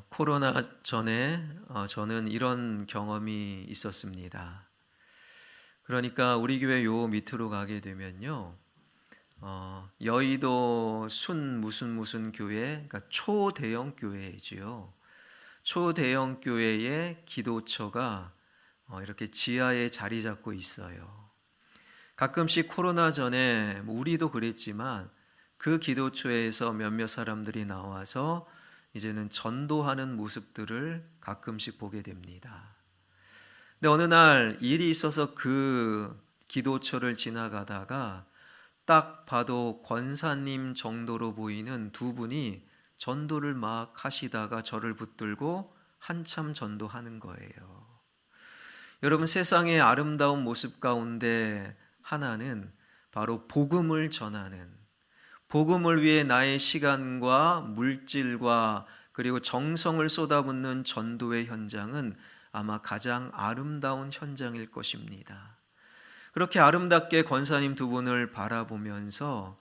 코로나 전에 저는 이런 경험이 있었습니다. 그러니까 우리 교회 요 밑으로 가게 되면요, 여의도 순 무슨 교회, 그러니까 초대형 교회지요. 초대형 교회의 기도처가 이렇게 지하에 자리 잡고 있어요. 가끔씩 코로나 전에 우리도 그랬지만 그 기도처에서 몇몇 사람들이 나와서 이제는 전도하는 모습들을 가끔씩 보게 됩니다. 근데 어느 날 일이 있어서 그 기도처를 지나가다가 딱 봐도 권사님 정도로 보이는 두 분이 전도를 막 하시다가 저를 붙들고 한참 전도하는 거예요. 여러분, 세상의 아름다운 모습 가운데 하나는 바로 복음을 전하는, 복음을 위해 나의 시간과 물질과 그리고 정성을 쏟아붓는 전도의 현장은 아마 가장 아름다운 현장일 것입니다. 그렇게 아름답게 권사님 두 분을 바라보면서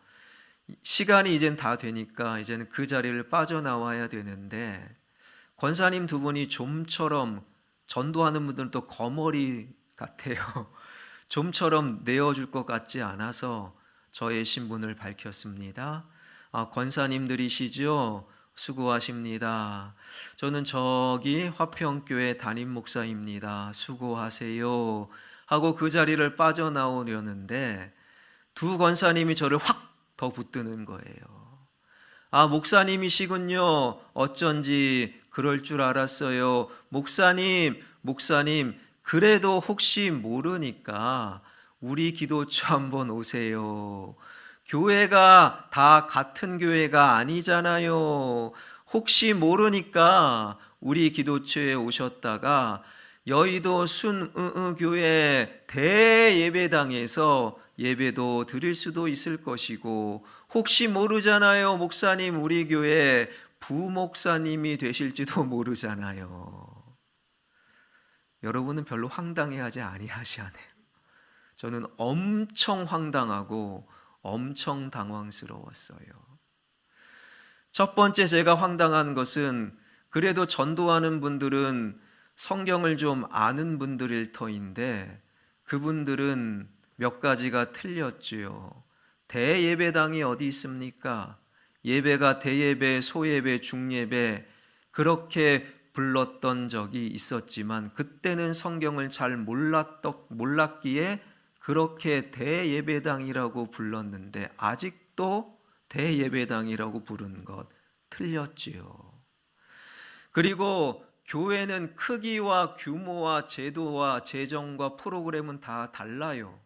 시간이 이젠 다 되니까 이제는 그 자리를 빠져나와야 되는데, 권사님 두 분이 좀처럼, 전도하는 분들은 또 거머리 같아요. 좀처럼 내어줄 것 같지 않아서 저의 신분을 밝혔습니다. 권사님들이시죠? 수고하십니다. 저는 저기 화평교회 담임 목사입니다. 수고하세요. 하고 그 자리를 빠져나오려는데 두 권사님이 저를 확 더 붙드는 거예요. 목사님이시군요. 어쩐지 그럴 줄 알았어요. 목사님, 그래도 혹시 모르니까 우리 기도처 한번 오세요. 교회가 다 같은 교회가 아니잖아요. 혹시 모르니까 우리 기도처에 오셨다가 여의도 순교회 대예배당에서 예배도 드릴 수도 있을 것이고, 혹시 모르잖아요. 목사님, 우리 교회 부목사님이 되실지도 모르잖아요. 여러분은 별로 황당해하지 아니하시네요. 저는 엄청 황당하고 엄청 당황스러웠어요. 첫 번째 제가 황당한 것은, 그래도 전도하는 분들은 성경을 좀 아는 분들일 터인데 그분들은 몇 가지가 틀렸지요. 대예배당이 어디 있습니까? 예배가 대예배, 소예배, 중예배 그렇게 불렀던 적이 있었지만 그때는 성경을 잘 몰랐기에 그렇게 대예배당이라고 불렀는데 아직도 대예배당이라고 부르는 것 틀렸지요. 그리고 교회는 크기와 규모와 제도와 재정과 프로그램은 다 달라요.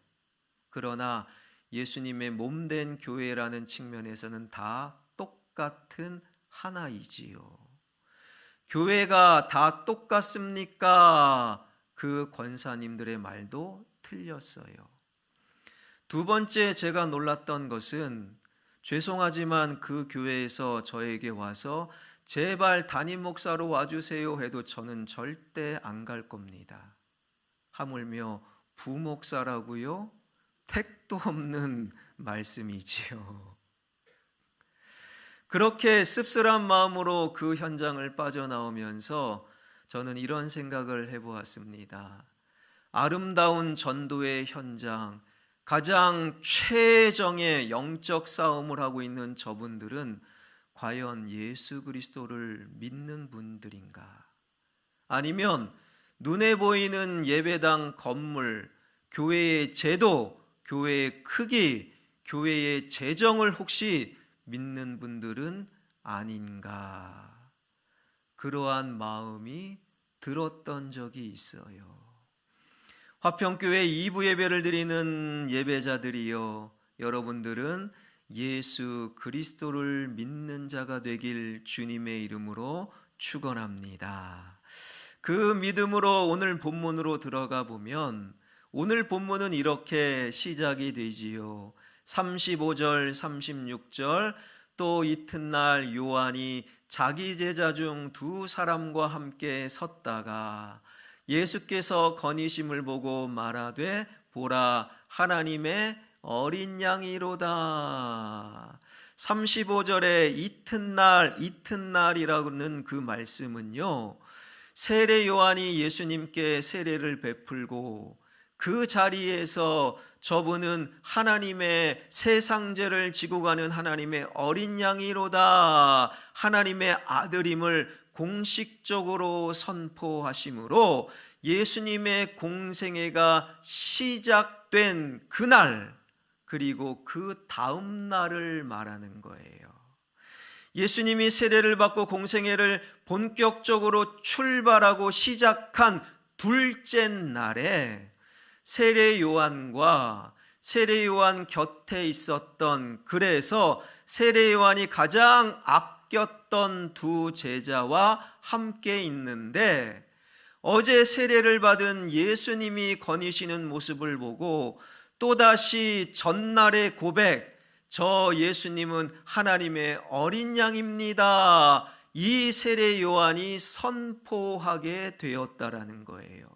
그러나 예수님의 몸된 교회라는 측면에서는 다 똑같은 하나이지요. 교회가 다 똑같습니까? 그 권사님들의 말도 틀렸어요. 두 번째 제가 놀랐던 것은, 죄송하지만 그 교회에서 저에게 와서 제발 담임 목사로 와주세요 해도 저는 절대 안 갈 겁니다. 하물며 부목사라고요? 택도 없는 말씀이지요. 그렇게 씁쓸한 마음으로 그 현장을 빠져나오면서 저는 이런 생각을 해보았습니다. 아름다운 전도의 현장, 가장 최정의 영적 싸움을 하고 있는 저분들은 과연 예수 그리스도를 믿는 분들인가? 아니면 눈에 보이는 예배당 건물, 교회의 제도, 교회의 크기, 교회의 재정을 혹시 믿는 분들은 아닌가? 그러한 마음이 들었던 적이 있어요. 화평교회 2부 예배를 드리는 예배자들이요, 여러분들은 예수 그리스도를 믿는 자가 되길 주님의 이름으로 축원합니다. 그 믿음으로 오늘 본문으로 들어가 보면, 오늘 본문은 이렇게 시작이 되지요. 35절 36절, 또 이튿날 요한이 자기 제자 중 두 사람과 함께 섰다가 예수께서 거니심을 보고 말하되 보라 하나님의 어린 양이로다. 35절의 이튿날이라는 그 말씀은요, 세례 요한이 예수님께 세례를 베풀고 그 자리에서 저분은 하나님의 세상죄를 지고 가는 하나님의 어린 양이로다, 하나님의 아들임을 공식적으로 선포하심으로 예수님의 공생애가 시작된 그날, 그리고 그 다음 날을 말하는 거예요. 예수님이 세례를 받고 공생애를 본격적으로 출발하고 시작한 둘째 날에 세례 요한과 세례 요한 곁에 있었던, 그래서 세례 요한이 가장 아꼈던 두 제자와 함께 있는데, 어제 세례를 받은 예수님이 거니시는 모습을 보고 또다시 전날의 고백, 저 예수님은 하나님의 어린 양입니다, 이 세례 요한이 선포하게 되었다라는 거예요.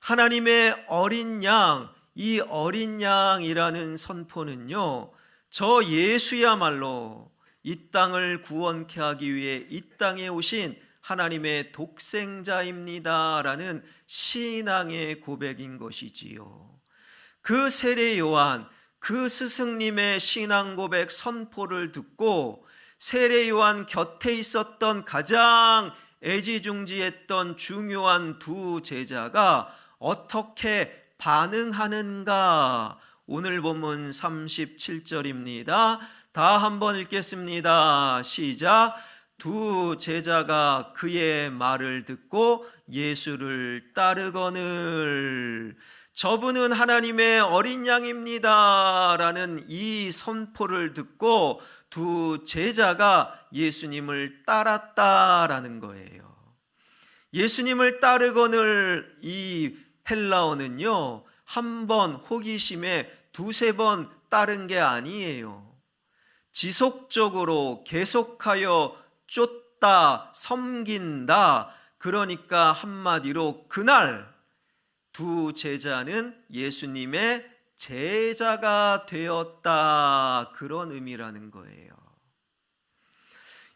하나님의 어린 양, 이 어린 양이라는 선포는요, 저 예수야말로 이 땅을 구원케 하기 위해 이 땅에 오신 하나님의 독생자입니다 라는 신앙의 고백인 것이지요. 그 세례 요한, 그 스승님의 신앙 고백 선포를 듣고 세례 요한 곁에 있었던 가장 애지중지했던 중요한 두 제자가 어떻게 반응하는가? 오늘 본문 37절입니다. 다 한번 읽겠습니다. 시작. 두 제자가 그의 말을 듣고 예수를 따르거늘. 저분은 하나님의 어린 양입니다 라는 이 선포를 듣고 두 제자가 예수님을 따랐다라는 거예요. 예수님을 따르거늘, 이 헬라어는요, 한 번 호기심에 두세 번 따른 게 아니에요. 지속적으로 계속하여 쫓다, 섬긴다. 그러니까 한마디로 그날 두 제자는 예수님의 제자가 되었다, 그런 의미라는 거예요.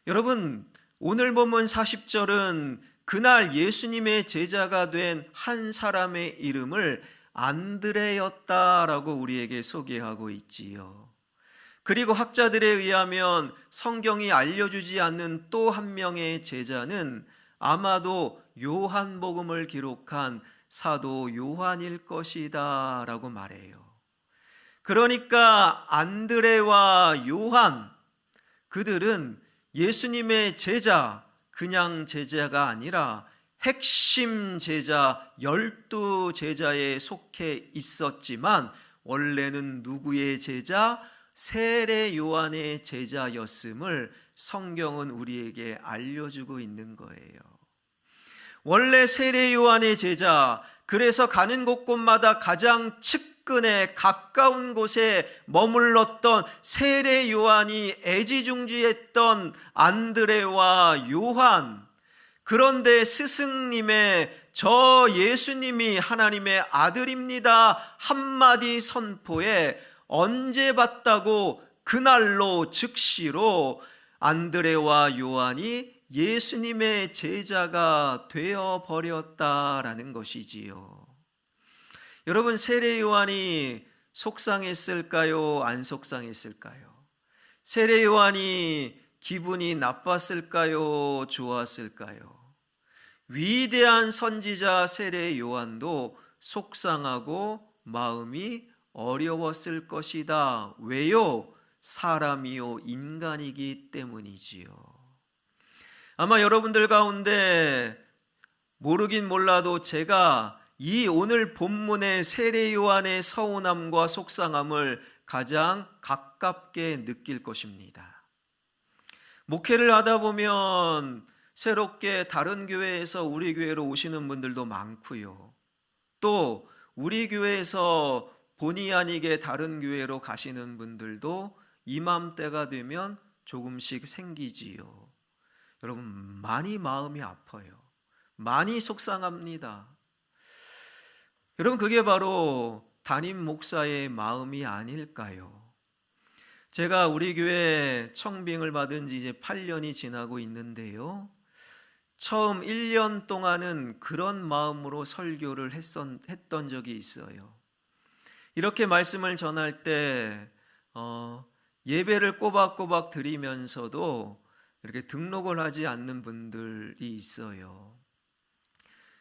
여러분, 오늘 본문 40절은 그날 예수님의 제자가 된 한 사람의 이름을 안드레였다라고 우리에게 소개하고 있지요. 그리고 학자들에 의하면 성경이 알려주지 않는 또 한 명의 제자는 아마도 요한복음을 기록한 사도 요한일 것이다 라고 말해요. 그러니까 안드레와 요한, 그들은 예수님의 제자, 그냥 제자가 아니라 핵심 제자 12제자에 속해 있었지만 원래는 누구의 제자? 세례 요한의 제자였음을 성경은 우리에게 알려주고 있는 거예요. 원래 세례 요한의 제자, 그래서 가는 곳곳마다 가장 측근에 가까운 곳에 머물렀던 세례 요한이 애지중지했던 안드레와 요한, 그런데 스승님의 저 예수님이 하나님의 아들입니다 한마디 선포에 언제 봤다고 그날로 즉시로 안드레와 요한이 예수님의 제자가 되어버렸다라는 것이지요. 여러분, 세례 요한이 속상했을까요? 안 속상했을까요? 세례 요한이 기분이 나빴을까요? 좋았을까요? 위대한 선지자 세례 요한도 속상하고 마음이 어려웠을 것이다. 왜요? 사람이요 인간이기 때문이지요. 아마 여러분들 가운데 모르긴 몰라도 제가 이 오늘 본문의 세례 요한의 서운함과 속상함을 가장 가깝게 느낄 것입니다. 목회를 하다 보면 새롭게 다른 교회에서 우리 교회로 오시는 분들도 많고요. 또 우리 교회에서 본의 아니게 다른 교회로 가시는 분들도 이맘때가 되면 조금씩 생기지요. 여러분, 많이 마음이 아파요. 많이 속상합니다. 여러분, 그게 바로 담임 목사의 마음이 아닐까요? 제가 우리 교회 청빙을 받은 지 이제 8년이 지나고 있는데요. 처음 1년 동안은 그런 마음으로 설교를 했던 적이 있어요. 이렇게 말씀을 전할 때 예배를 꼬박꼬박 드리면서도 이렇게 등록을 하지 않는 분들이 있어요.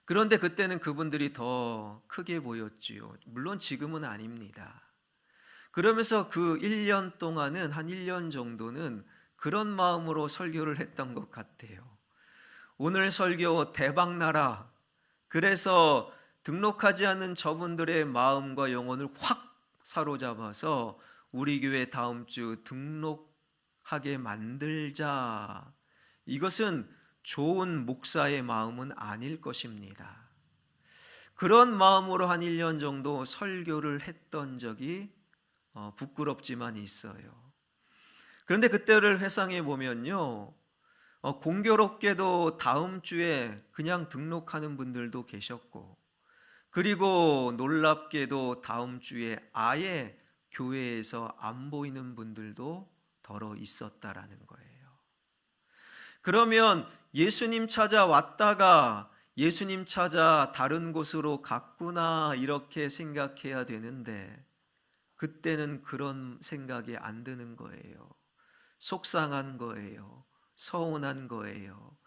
그런데 그때는 그분들이 더 크게 보였지요. 물론 지금은 아닙니다. 그러면서 그 1년 동안은 한 1년 정도는 그런 마음으로 설교를 했던 것 같아요. 오늘 설교 대박나라. 그래서 등록하지 않는 저분들의 마음과 영혼을 확 사로잡아서 우리 교회 다음 주 등록하게 만들자. 이것은 좋은 목사의 마음은 아닐 것입니다. 그런 마음으로 한 1년 정도 설교를 했던 적이 부끄럽지만 있어요. 그런데 그때를 회상해 보면요, 공교롭게도 다음 주에 그냥 등록하는 분들도 계셨고, 그리고 놀랍게도 다음 주에 아예 교회에서 안 보이는 분들도 더러 있었다라는 거예요. 그러면 예수님 찾아왔다가 예수님 찾아 다른 곳으로 갔구나 이렇게 생각해야 되는데, 그때는 그런 생각이 안 드는 거예요. 속상한 거예요. 서운한 거예요.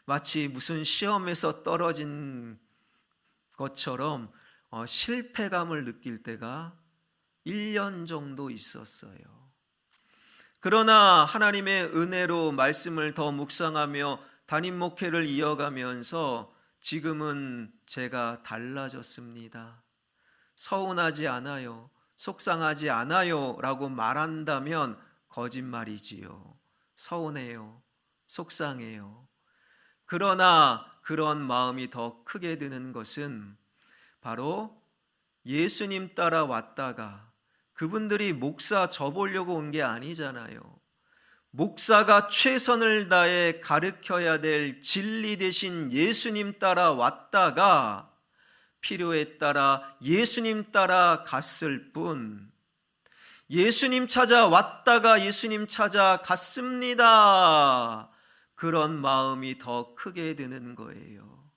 마치 무슨 시험에서 떨어진 것처럼 실패감을 느낄 때가 1년 정도 있었어요. 그러나 하나님의 은혜로 말씀을 더 묵상하며 담임 목회를 이어가면서 지금은 제가 달라졌습니다. 서운하지 않아요. 속상하지 않아요 라고 말한다면 거짓말이지요. 서운해요. 속상해요. 그러나 그런 마음이 더 크게 드는 것은 바로 예수님 따라 왔다가 그분들이 목사 접으려고 온 게 아니잖아요. 목사가 최선을 다해 가르쳐야 될 진리 대신 예수님 따라 왔다가 필요에 따라 예수님 따라 갔을 뿐, 예수님 찾아왔다가 예수님 찾아갔습니다. 그런 마음이 더 크게 드는 거예요.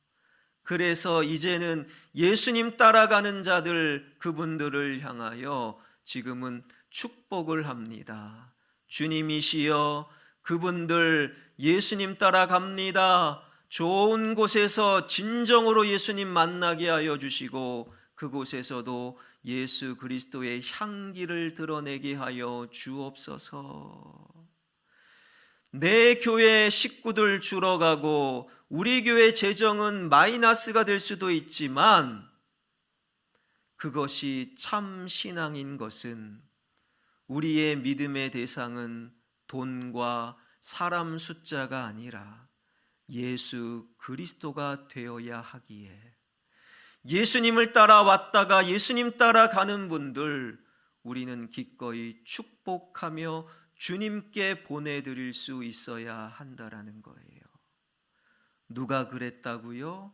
그래서 이제는 예수님 따라가는 자들, 그분들을 향하여 지금은 축복을 합니다. 주님이시여, 그분들 예수님 따라갑니다. 좋은 곳에서 진정으로 예수님 만나게 하여 주시고 그곳에서도 예수 그리스도의 향기를 드러내게 하여 주옵소서. 내 교회 식구들 줄어가고 우리 교회 재정은 마이너스가 될 수도 있지만 그것이 참 신앙인 것은 우리의 믿음의 대상은 돈과 사람 숫자가 아니라 예수 그리스도가 되어야 하기에 예수님을 따라왔다가 예수님 따라가는 분들 우리는 기꺼이 축복하며 주님께 보내드릴 수 있어야 한다라는 거예요. 누가 그랬다고요?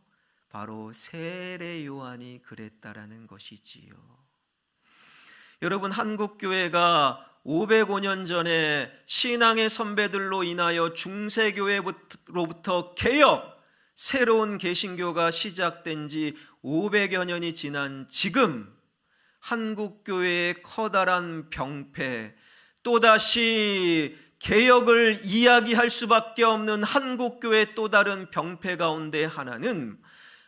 바로 세례 요한이 그랬다라는 것이지요. 여러분, 한국교회가 505년 전에 신앙의 선배들로 인하여 중세교회로부터 개혁, 새로운 개신교가 시작된 지 500여 년이 지난 지금 한국교회의 커다란 병폐, 또다시 개혁을 이야기할 수밖에 없는 한국교회의 또 다른 병폐 가운데 하나는,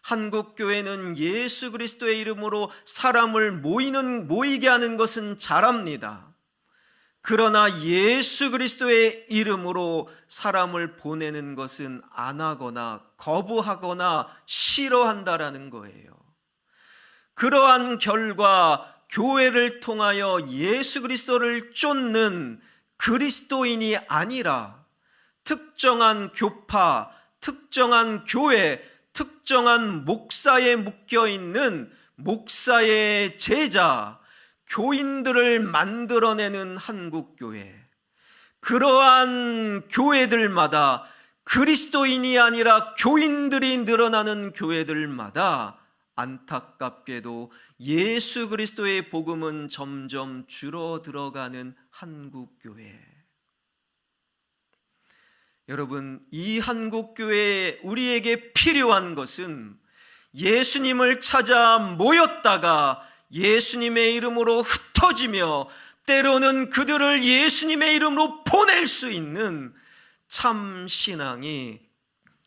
한국교회는 예수 그리스도의 이름으로 사람을 모이게 하는 것은 잘합니다. 그러나 예수 그리스도의 이름으로 사람을 보내는 것은 안 하거나 거부하거나 싫어한다라는 거예요. 그러한 결과 교회를 통하여 예수 그리스도를 쫓는 그리스도인이 아니라 특정한 교파, 특정한 교회, 특정한 목사에 묶여있는 목사의 제자, 교인들을 만들어내는 한국교회, 그러한 교회들마다 그리스도인이 아니라 교인들이 늘어나는 교회들마다 안타깝게도 예수 그리스도의 복음은 점점 줄어들어가는 한국교회. 여러분, 이 한국교회에 우리에게 필요한 것은 예수님을 찾아 모였다가 예수님의 이름으로 흩어지며 때로는 그들을 예수님의 이름으로 보낼 수 있는 참 신앙이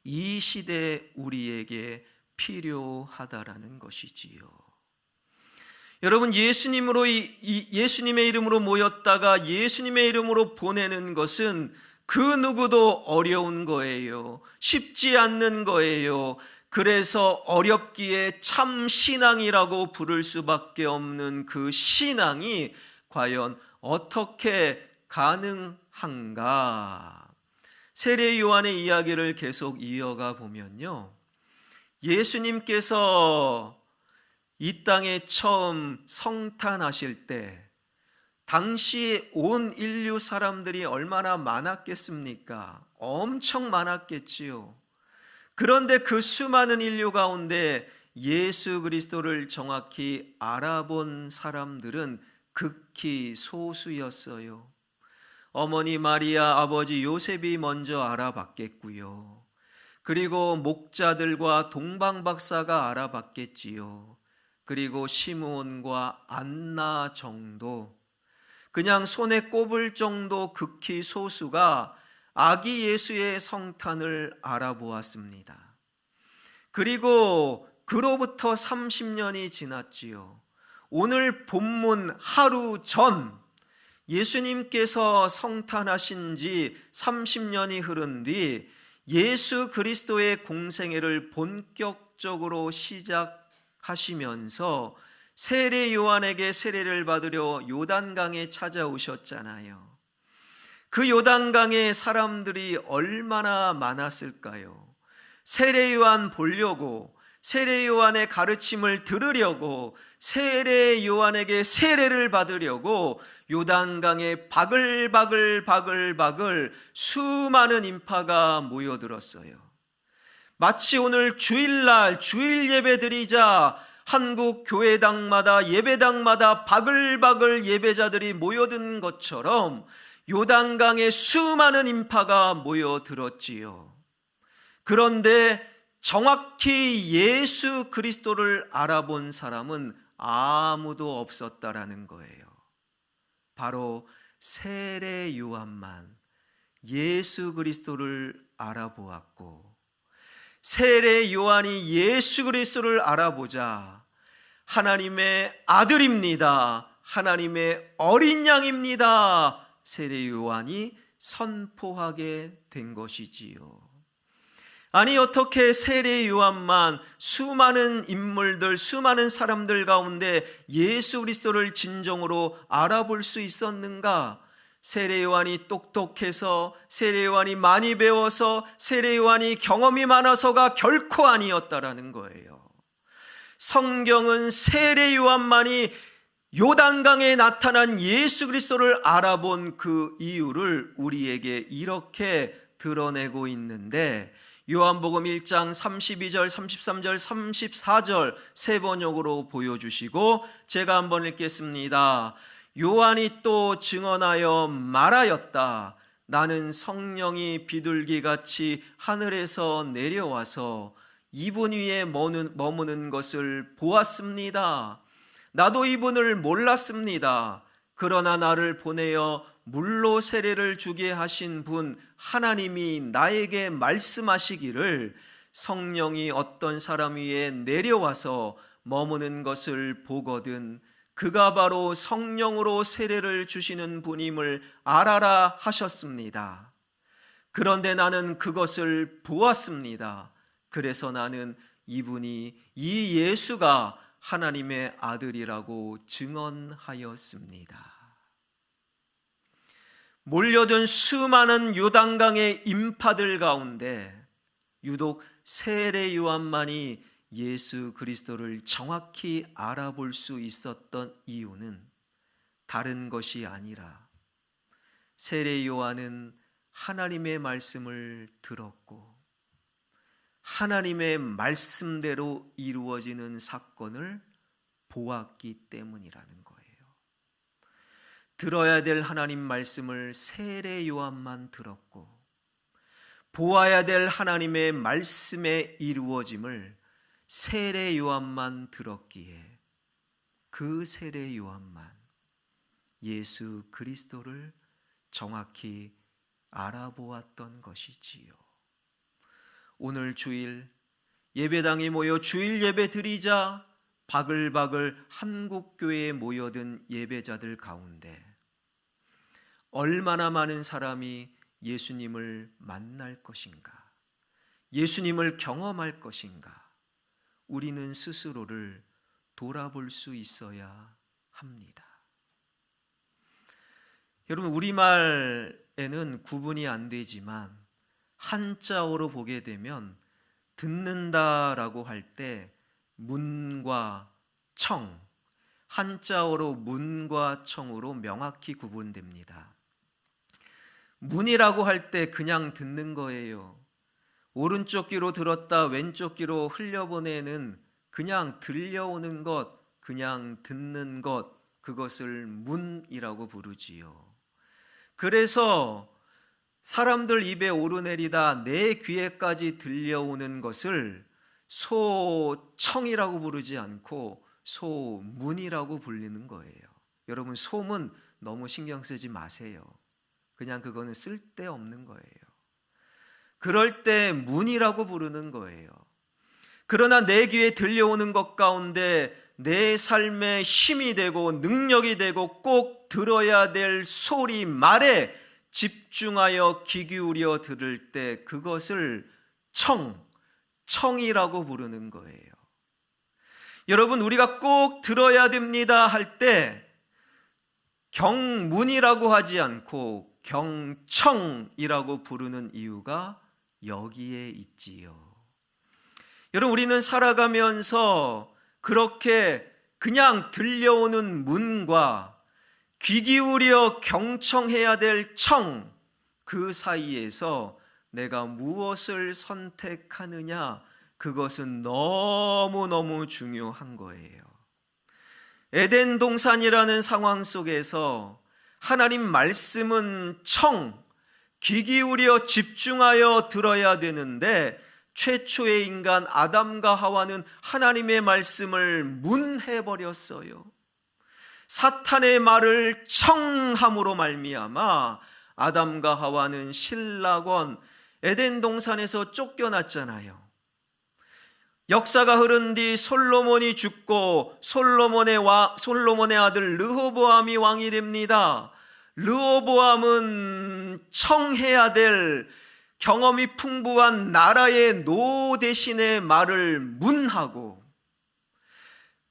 이 시대 우리에게 필요하다라는 것이지요. 여러분, 예수님의 이름으로 모였다가 예수님의 이름으로 보내는 것은 그 누구도 어려운 거예요. 쉽지 않는 거예요. 그래서 어렵기에 참 신앙이라고 부를 수밖에 없는 그 신앙이 과연 어떻게 가능한가? 세례 요한의 이야기를 계속 이어가 보면요, 예수님께서 이 땅에 처음 성탄하실 때 당시 온 인류 사람들이 얼마나 많았겠습니까? 엄청 많았겠지요. 그런데 그 수많은 인류 가운데 예수 그리스도를 정확히 알아본 사람들은 극히 소수였어요. 어머니 마리아, 아버지 요셉이 먼저 알아봤겠고요. 그리고 목자들과 동방박사가 알아봤겠지요. 그리고 시므온과 안나 정도, 그냥 손에 꼽을 정도 극히 소수가 아기 예수의 성탄을 알아보았습니다. 그리고 그로부터 30년이 지났지요. 오늘 본문 하루 전 예수님께서 성탄하신 지 30년이 흐른 뒤 예수 그리스도의 공생애를 본격적으로 시작하시면서 세례 요한에게 세례를 받으려 요단강에 찾아오셨잖아요. 그 요단강에 사람들이 얼마나 많았을까요? 세례 요한 보려고, 세례 요한의 가르침을 들으려고, 세례 요한에게 세례를 받으려고 요단강에 바글바글 수많은 인파가 모여들었어요. 마치 오늘 주일날 주일 예배 드리자 한국 교회당마다 예배당마다 바글바글 예배자들이 모여든 것처럼 요단강에 수많은 인파가 모여들었지요. 그런데 정확히 예수 그리스도를 알아본 사람은 아무도 없었다라는 거예요. 바로 세례 요한만 예수 그리스도를 알아보았고, 세례 요한이 예수 그리스도를 알아보자 하나님의 아들입니다, 하나님의 어린 양입니다, 세례 요한이 선포하게 된 것이지요. 아니, 어떻게 세례 요한만 수많은 인물들, 수많은 사람들 가운데 예수 그리스도를 진정으로 알아볼 수 있었는가? 세례 요한이 똑똑해서, 세례 요한이 많이 배워서, 세례 요한이 경험이 많아서가 결코 아니었다라는 거예요. 성경은 세례 요한만이 요단강에 나타난 예수 그리스도를 알아본 그 이유를 우리에게 이렇게 드러내고 있는데, 요한복음 1장 32절, 33절, 34절 세 번역으로 보여주시고 제가 한번 읽겠습니다. 요한이 또 증언하여 말하였다. 나는 성령이 비둘기같이 하늘에서 내려와서 이분 위에 머무는 것을 보았습니다. 나도 이분을 몰랐습니다. 그러나 나를 보내어 물로 세례를 주게 하신 분 하나님이 나에게 말씀하시기를 성령이 어떤 사람 위에 내려와서 머무는 것을 보거든 그가 바로 성령으로 세례를 주시는 분임을 알아라 하셨습니다. 그런데 나는 그것을 보았습니다. 그래서 나는 이분이, 이 예수가 하나님의 아들이라고 증언하였습니다. 몰려든 수많은 요단강의 인파들 가운데 유독 세례 요한만이 예수 그리스도를 정확히 알아볼 수 있었던 이유는 다른 것이 아니라 세례 요한은 하나님의 말씀을 들었고 하나님의 말씀대로 이루어지는 사건을 보았기 때문이라는 거예요. 들어야 될 하나님 말씀을 세례 요한만 들었고, 보아야 될 하나님의 말씀의 이루어짐을 세례 요한만 들었기에 그 세례 요한만 예수 그리스도를 정확히 알아보았던 것이지요. 오늘 주일 예배당에 모여 주일 예배 드리자 바글바글 한국교회에 모여든 예배자들 가운데 얼마나 많은 사람이 예수님을 만날 것인가, 예수님을 경험할 것인가, 우리는 스스로를 돌아볼 수 있어야 합니다. 여러분, 우리말에는 구분이 안 되지만 한자어로 보게 되면 듣는다라고 할 때 문과 청, 한자어로 문과 청으로 명확히 구분됩니다. 문이라고 할 때 그냥 듣는 거예요. 오른쪽 귀로 들었다 왼쪽 귀로 흘려보내는 그냥 들려오는 것, 그냥 듣는 것, 그것을 문이라고 부르지요. 그래서 사람들 입에 오르내리다 내 귀에까지 들려오는 것을 소청이라고 부르지 않고 소문이라고 불리는 거예요. 여러분, 소문 너무 신경 쓰지 마세요. 그냥 그거는 쓸데없는 거예요. 그럴 때 문이라고 부르는 거예요. 그러나 내 귀에 들려오는 것 가운데 내 삶에 힘이 되고 능력이 되고 꼭 들어야 될 소리, 말에 집중하여 귀 기울여 들을 때 그것을 청이라고 부르는 거예요. 여러분, 우리가 꼭 들어야 됩니다 할 때 경문이라고 하지 않고 경청이라고 부르는 이유가 여기에 있지요. 여러분, 우리는 살아가면서 그렇게 그냥 들려오는 문과 귀 기울여 경청해야 될 청, 그 사이에서 내가 무엇을 선택하느냐, 그것은 너무너무 중요한 거예요. 에덴 동산이라는 상황 속에서 하나님 말씀은 귀 기울여 집중하여 들어야 되는데 최초의 인간 아담과 하와는 하나님의 말씀을 문해버렸어요. 사탄의 말을 청함으로 말미암아 아담과 하와는 신라권 에덴 동산에서 쫓겨났잖아요. 역사가 흐른 뒤 솔로몬이 죽고 솔로몬의 아들 르호보암이 왕이 됩니다. 르호보암은 청해야 될 경험이 풍부한 나라의 노 대신에 말을 문하고,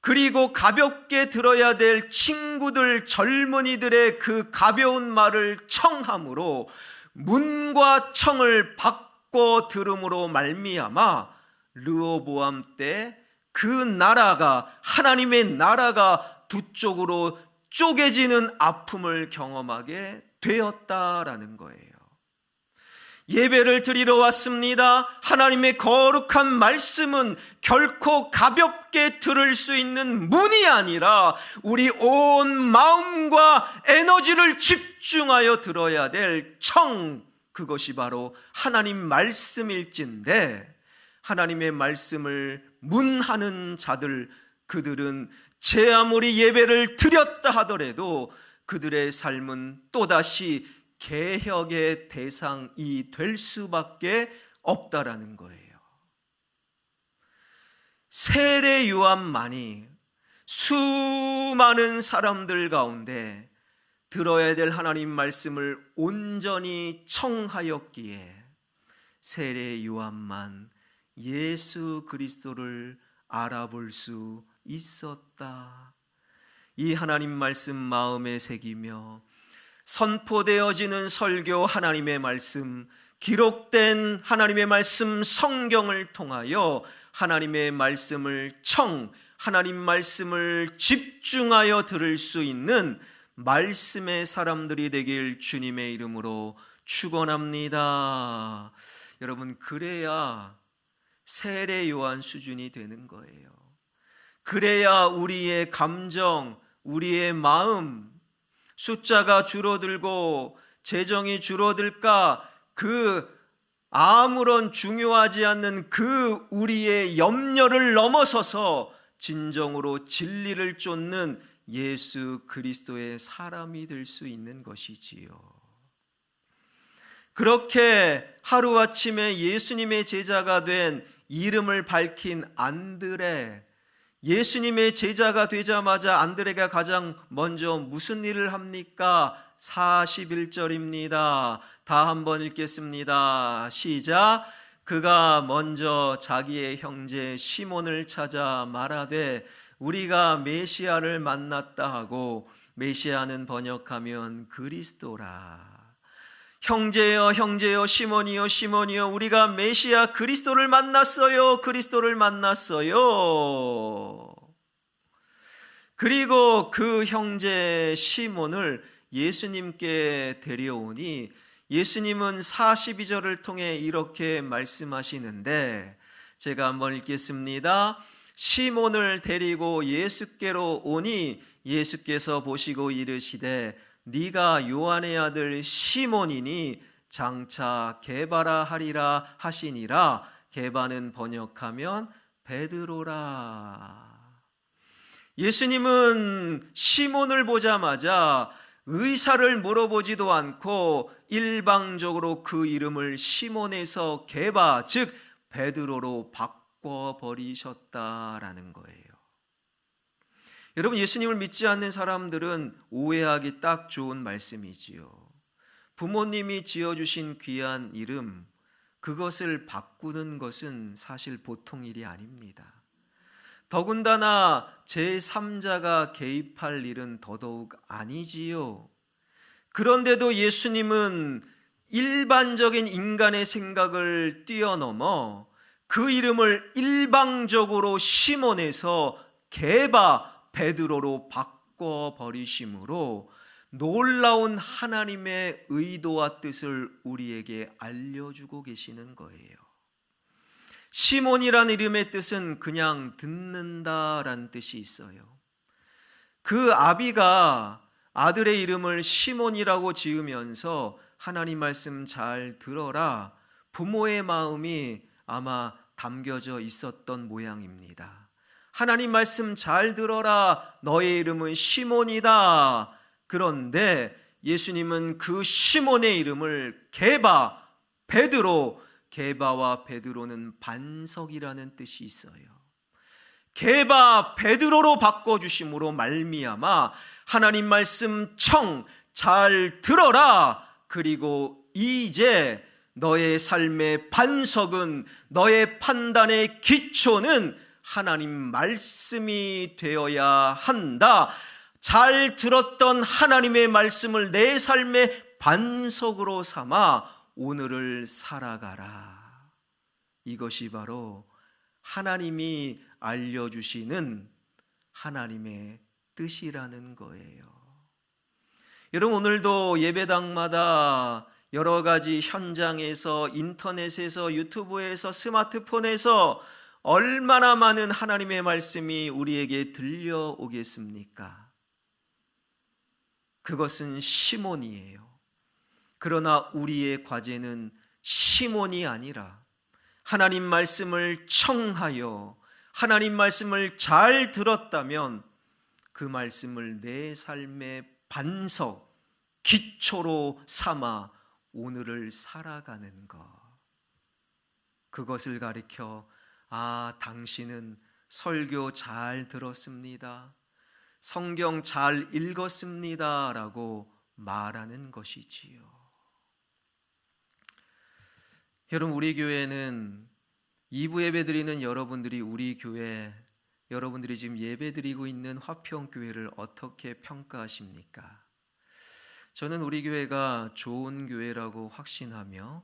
그리고 가볍게 들어야 될 친구들, 젊은이들의 그 가벼운 말을 청함으로 문과 청을 바꿔 들음으로 말미암아 르호보암 때 그 나라가, 하나님의 나라가 두 쪽으로 쪼개지는 아픔을 경험하게 되었다라는 거예요. 예배를 드리러 왔습니다. 하나님의 거룩한 말씀은 결코 가볍게 들을 수 있는 문이 아니라 우리 온 마음과 에너지를 집중하여 들어야 될 청, 그것이 바로 하나님 말씀일진데, 하나님의 말씀을 문하는 자들, 그들은 제 아무리 예배를 드렸다 하더라도 그들의 삶은 또다시 개혁의 대상이 될 수밖에 없다라는 거예요. 세례 요한만이 수많은 사람들 가운데 들어야 될 하나님 말씀을 온전히 청하였기에 세례 요한만 예수 그리스도를 알아볼 수 있었다. 이 하나님 말씀 마음에 새기며 선포되어지는 설교, 하나님의 말씀, 기록된 하나님의 말씀 성경을 통하여 하나님의 말씀을 하나님 말씀을 집중하여 들을 수 있는 말씀의 사람들이 되길 주님의 이름으로 축원합니다. 여러분, 그래야 세례 요한 수준이 되는 거예요. 그래야 우리의 감정, 우리의 마음, 숫자가 줄어들고 재정이 줄어들까, 그 아무런 중요하지 않는 그 우리의 염려를 넘어서서 진정으로 진리를 쫓는 예수 그리스도의 사람이 될 수 있는 것이지요. 그렇게 하루아침에 예수님의 제자가 된 이름을 밝힌 안드레, 예수님의 제자가 되자마자 안드레가 가장 먼저 무슨 일을 합니까? 41절입니다. 다 한번 읽겠습니다. 시작. 그가 먼저 자기의 형제 시몬을 찾아 말하되 우리가 메시아를 만났다 하고, 메시아는 번역하면 그리스도라. 형제여 형제여, 시몬이여 시몬이여, 우리가 메시아 그리스도를 만났어요. 그리스도를 만났어요. 그리고 그 형제 시몬을 예수님께 데려오니 예수님은 42절을 통해 이렇게 말씀하시는데, 제가 한번 읽겠습니다. 시몬을 데리고 예수께로 오니 예수께서 보시고 이르시되 네가 요한의 아들 시몬이니 장차 게바라 하리라 하시니라. 게바는 번역하면 베드로라. 예수님은 시몬을 보자마자 의사를 물어보지도 않고 일방적으로 그 이름을 시몬에서 게바, 즉 베드로로 바꿔버리셨다라는 거예요. 여러분, 예수님을 믿지 않는 사람들은 오해하기 딱 좋은 말씀이지요. 부모님이 지어주신 귀한 이름, 그것을 바꾸는 것은 사실 보통 일이 아닙니다. 더군다나 제3자가 개입할 일은 더더욱 아니지요. 그런데도 예수님은 일반적인 인간의 생각을 뛰어넘어 그 이름을 일방적으로 시몬에서 게바, 베드로로 바꿔버리심으로 놀라운 하나님의 의도와 뜻을 우리에게 알려주고 계시는 거예요. 시몬이라는 이름의 뜻은 그냥 듣는다라는 뜻이 있어요. 그 아비가 아들의 이름을 시몬이라고 지으면서 하나님 말씀 잘 들어라, 부모의 마음이 아마 담겨져 있었던 모양입니다. 하나님 말씀 잘 들어라, 너의 이름은 시몬이다. 그런데 예수님은 그 시몬의 이름을 게바, 베드로, 게바와 베드로는 반석이라는 뜻이 있어요. 게바, 베드로로 바꿔주심으로 말미암아 하나님 말씀 잘 들어라. 그리고 이제 너의 삶의 반석은, 너의 판단의 기초는 하나님 말씀이 되어야 한다. 잘 들었던 하나님의 말씀을 내 삶의 반석으로 삼아 오늘을 살아가라. 이것이 바로 하나님이 알려주시는 하나님의 뜻이라는 거예요. 여러분, 오늘도 예배당마다 여러 가지 현장에서, 인터넷에서, 유튜브에서, 스마트폰에서 얼마나 많은 하나님의 말씀이 우리에게 들려오겠습니까? 그것은 시몬이에요. 그러나 우리의 과제는 시몬이 아니라 하나님 말씀을 청하여 하나님 말씀을 잘 들었다면 그 말씀을 내 삶의 반석, 기초로 삼아 오늘을 살아가는 것. 그것을 가리켜 당신은 설교 잘 들었습니다, 성경 잘 읽었습니다 라고 말하는 것이지요. 여러분, 우리 교회는 2부 예배 드리는 여러분들이 우리 교회, 여러분들이 지금 예배 드리고 있는 화평교회를 어떻게 평가하십니까? 저는 우리 교회가 좋은 교회라고 확신하며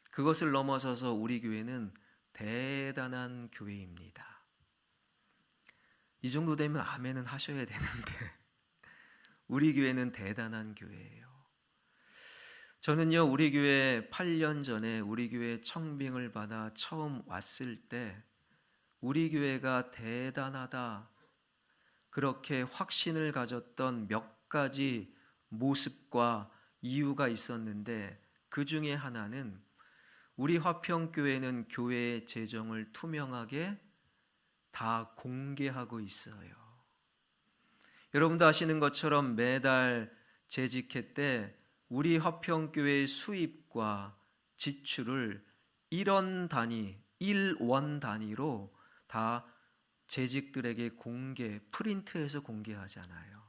그것을 넘어서서 우리 교회는 대단한 교회입니다. 이 정도 되면 아멘은 하셔야 되는데 우리 교회는 대단한 교회예요. 저는요, 우리 교회 8년 전에 우리 교회 청빙을 받아 처음 왔을 때 우리 교회가 대단하다, 그렇게 확신을 가졌던 몇 가지 모습과 이유가 있었는데, 그 중에 하나는 우리 화평교회는 교회의 재정을 투명하게 다 공개하고 있어요. 여러분도 아시는 것처럼 매달 재직회 때 우리 화평교회의 수입과 지출을 1원 단위로 다 재직들에게 프린트해서 공개하잖아요.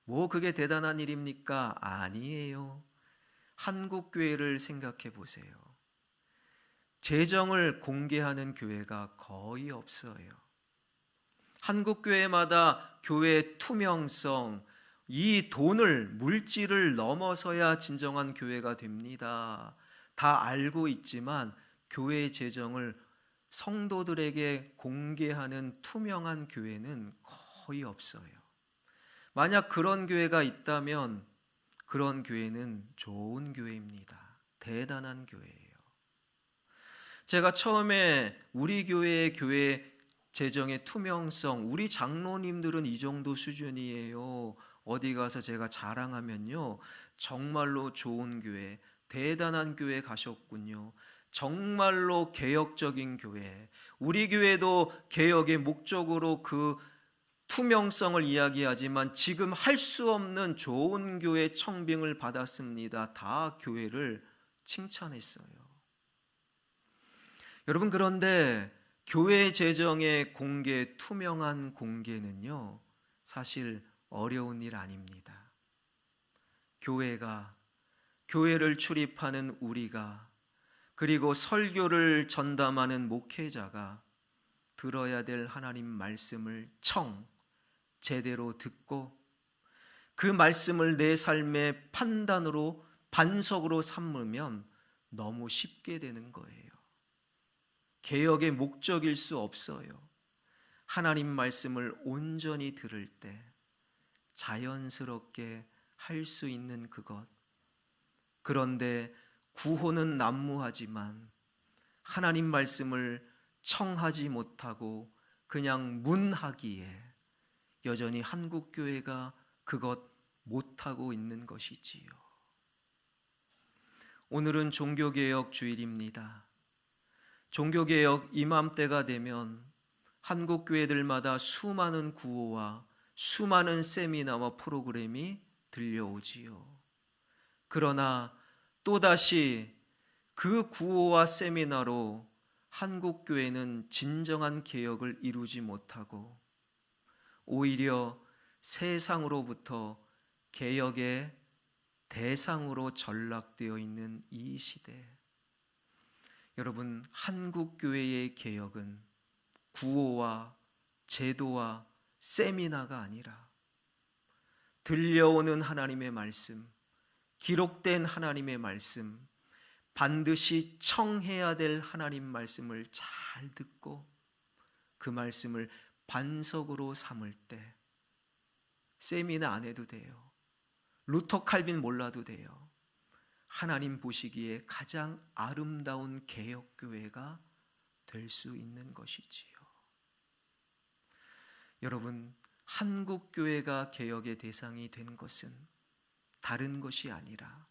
뭐 그게 대단한 일입니까? 아니에요. 한국교회를 생각해 보세요. 재정을 공개하는 교회가 거의 없어요. 한국교회마다 교회의 투명성, 이 돈을, 물질을 넘어서야 진정한 교회가 됩니다. 다 알고 있지만 교회의 재정을 성도들에게 공개하는 투명한 교회는 거의 없어요. 만약 그런 교회가 있다면 그런 교회는 좋은 교회입니다. 대단한 교회예요. 제가 처음에 우리 교회의 교회 재정의 투명성, 우리 장로님들은 이 정도 수준이에요. 어디 가서 제가 자랑하면요, 정말로 좋은 교회, 대단한 교회 가셨군요. 정말로 개혁적인 교회, 우리 교회도 개혁의 목적으로 그 투명성을 이야기하지만 지금 할 수 없는 좋은 교회 청빙을 받았습니다. 다 교회를 칭찬했어요. 여러분, 그런데 교회 재정의 공개, 투명한 공개는요, 사실 어려운 일 아닙니다. 교회를 출입하는 우리가, 그리고 설교를 전담하는 목회자가 들어야 될 하나님 말씀을 제대로 듣고 그 말씀을 내 삶의 판단으로, 반석으로 삼으면 너무 쉽게 되는 거예요. 개혁의 목적일 수 없어요. 하나님 말씀을 온전히 들을 때 자연스럽게 할 수 있는 그것. 그런데 구호는 난무하지만 하나님 말씀을 청하지 못하고 그냥 문하기에 여전히 한국교회가 그것 못하고 있는 것이지요. 오늘은 종교개혁 주일입니다. 종교개혁 이맘때가 되면 한국교회들마다 수많은 구호와 수많은 세미나와 프로그램이 들려오지요. 그러나 또다시 그 구호와 세미나로 한국교회는 진정한 개혁을 이루지 못하고 오히려 세상으로부터 개혁의 대상으로 전락되어 있는 이 시대, 여러분, 한국교회의 개혁은 구호와 제도와 세미나가 아니라 들려오는 하나님의 말씀, 기록된 하나님의 말씀, 반드시 청해야 될 하나님 말씀을 잘 듣고 그 말씀을 반석으로 삼을 때, 세미나 안 해도 돼요. 루터 칼빈 몰라도 돼요. 하나님 보시기에 가장 아름다운 개혁교회가 될 수 있는 것이지요. 여러분, 한국교회가 개혁의 대상이 된 것은 다른 것이 아니라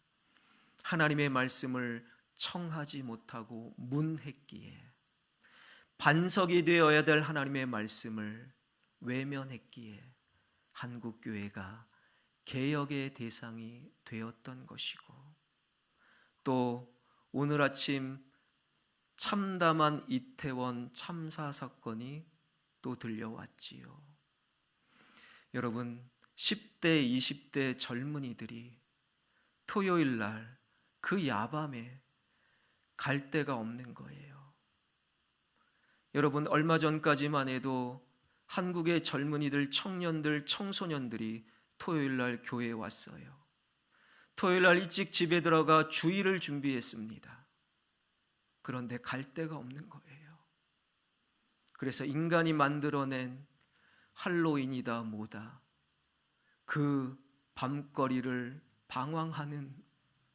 하나님의 말씀을 청하지 못하고 문했기에, 반석이 되어야 될 하나님의 말씀을 외면했기에 한국교회가 개혁의 대상이 되었던 것이고, 또 오늘 아침 참담한 이태원 참사 사건이 또 들려왔지요. 여러분, 10대, 20대 젊은이들이 토요일 날 그 야밤에 갈 데가 없는 거예요. 여러분, 얼마 전까지만 해도 한국의 젊은이들, 청년들, 청소년들이 토요일 날 교회에 왔어요. 토요일 날 일찍 집에 들어가 주일을 준비했습니다. 그런데 갈 데가 없는 거예요. 그래서 인간이 만들어낸 할로윈이다 뭐다, 그 밤거리를 방황하는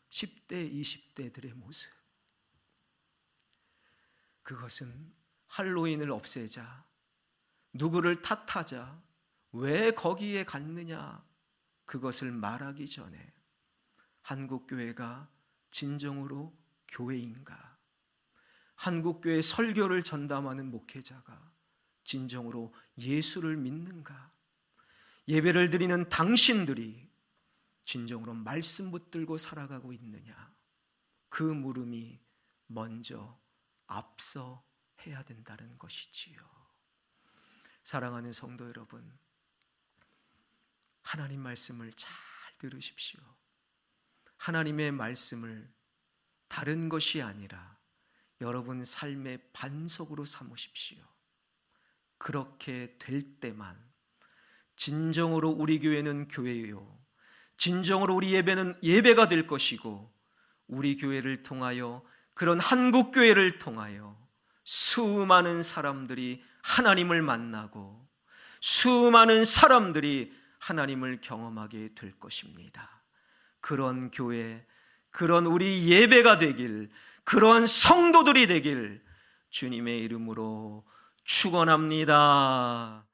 10대, 20대들의 모습, 그것은 할로윈을 없애자, 누구를 탓하자, 왜 거기에 갔느냐, 그것을 말하기 전에 한국교회가 진정으로 교회인가? 한국교회 설교를 전담하는 목회자가 진정으로 예수를 믿는가? 예배를 드리는 당신들이 진정으로 말씀 붙들고 살아가고 있느냐? 그 물음이 먼저 앞서 해야 된다는 것이지요. 사랑하는 성도 여러분, 하나님 말씀을 잘 들으십시오. 하나님의 말씀을 다른 것이 아니라 여러분 삶의 반석으로 삼으십시오. 그렇게 될 때만 진정으로 우리 교회는 교회요, 진정으로 우리 예배는 예배가 될 것이고, 우리 교회를 통하여, 그런 한국 교회를 통하여 수많은 사람들이 하나님을 만나고 수많은 사람들이 하나님을 경험하게 될 것입니다. 그런 교회, 그런 우리 예배가 되길, 그런 성도들이 되길 주님의 이름으로 축원합니다.